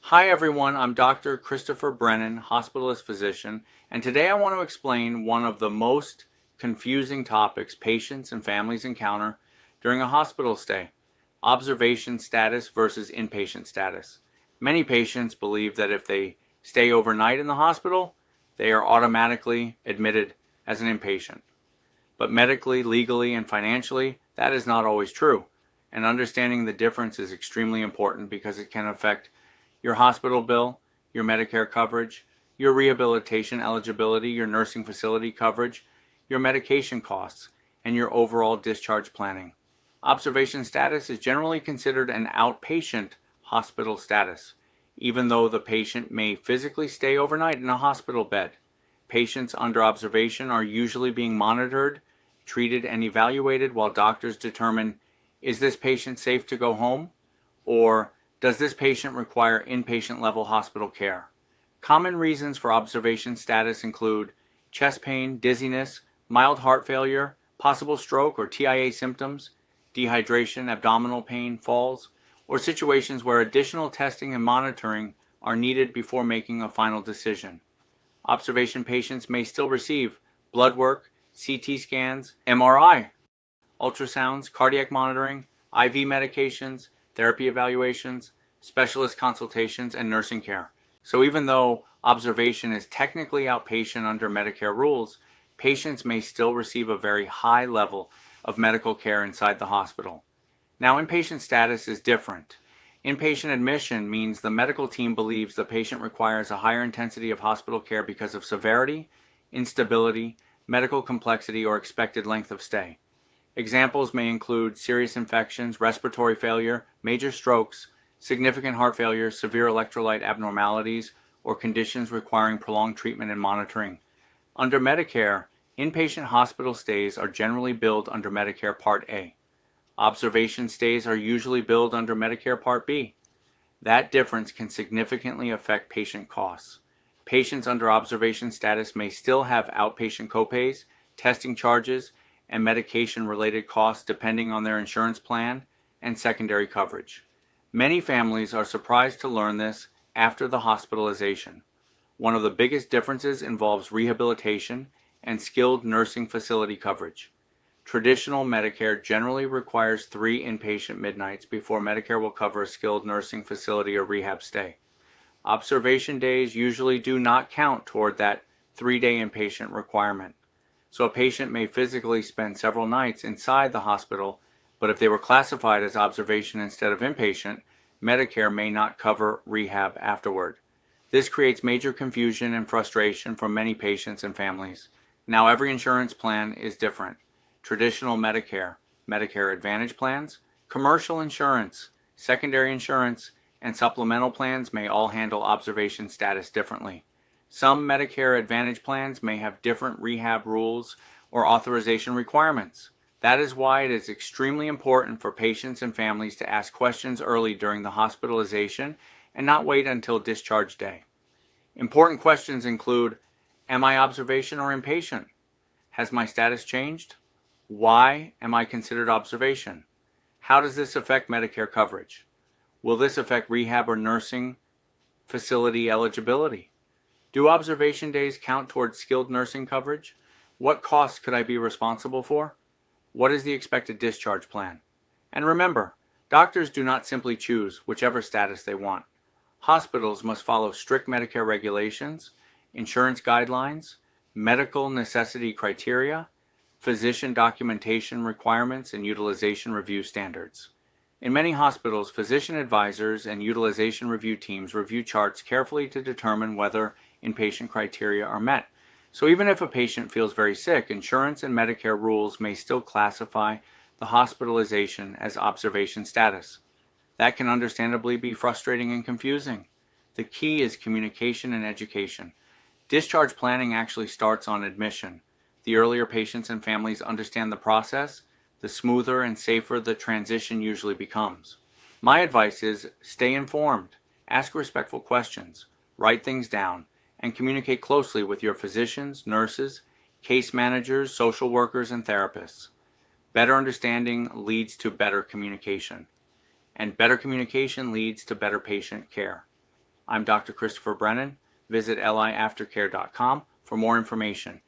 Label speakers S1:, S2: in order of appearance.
S1: Hi everyone, I'm Dr. Christopher Brennan, hospitalist physician, and today I want to explain one of the most confusing topics patients and families encounter during a hospital stay: observation status versus inpatient status. Many patients believe that if they stay overnight in the hospital, they are automatically admitted as an inpatient. But medically, legally, and financially, that is not always true. And understanding the difference is extremely important because it can affect your hospital bill, your Medicare coverage, your rehabilitation eligibility, your nursing facility coverage, your medication costs, and your overall discharge planning. Observation status is generally considered an outpatient hospital status, even though the patient may physically stay overnight in a hospital bed. Patients under observation are usually being monitored, treated, and evaluated while doctors determine, is this patient safe to go home? Or does this patient require inpatient level hospital care? Common reasons for observation status include chest pain, dizziness, mild heart failure, possible stroke or TIA symptoms, dehydration, abdominal pain, falls, or situations where additional testing and monitoring are needed before making a final decision. Observation patients may still receive blood work, CT scans, MRI, ultrasounds, cardiac monitoring, IV medications, therapy evaluations, specialist consultations, and nursing care. So even though observation is technically outpatient under Medicare rules, patients may still receive a very high level of medical care inside the hospital. Now, inpatient status is different. Inpatient admission means the medical team believes the patient requires a higher intensity of hospital care because of severity, instability, medical complexity, or expected length of stay. Examples may include serious infections, respiratory failure, major strokes, significant heart failure, severe electrolyte abnormalities, or conditions requiring prolonged treatment and monitoring. Under Medicare, inpatient hospital stays are generally billed under Medicare Part A. Observation stays are usually billed under Medicare Part B. That difference can significantly affect patient costs. Patients under observation status may still have outpatient copays, testing charges, and medication-related costs depending on their insurance plan and secondary coverage. Many families are surprised to learn this after the hospitalization. One of the biggest differences involves rehabilitation and skilled nursing facility coverage. Traditional Medicare generally requires 3 inpatient midnights before Medicare will cover a skilled nursing facility or rehab stay. Observation days usually do not count toward that 3-day inpatient requirement. So a patient may physically spend several nights inside the hospital, but if they were classified as observation instead of inpatient, Medicare may not cover rehab afterward. This creates major confusion and frustration for many patients and families. Now, every insurance plan is different. Traditional Medicare, Medicare Advantage plans, commercial insurance, secondary insurance, and supplemental plans may all handle observation status differently. Some Medicare Advantage plans may have different rehab rules or authorization requirements. That is why it is extremely important for patients and families to ask questions early during the hospitalization and not wait until discharge day. Important questions include, am I observation or inpatient? Has my status changed? Why am I considered observation? How does this affect Medicare coverage? Will this affect rehab or nursing facility eligibility? Do observation days count towards skilled nursing coverage? What costs could I be responsible for? What is the expected discharge plan? And remember, doctors do not simply choose whichever status they want. Hospitals must follow strict Medicare regulations, insurance guidelines, medical necessity criteria, physician documentation requirements, and utilization review standards. In many hospitals, physician advisors and utilization review teams review charts carefully to determine whether inpatient criteria are met. So even if a patient feels very sick, insurance and Medicare rules may still classify the hospitalization as observation status. That can understandably be frustrating and confusing. The key is communication and education. Discharge planning actually starts on admission. The earlier patients and families understand the process, the smoother and safer the transition usually becomes. My advice is stay informed, ask respectful questions, write things down, and communicate closely with your physicians, nurses, case managers, social workers, and therapists. Better understanding leads to better communication, and better communication leads to better patient care. I'm Dr. Christopher Brennan. Visit liaftercare.com for more information.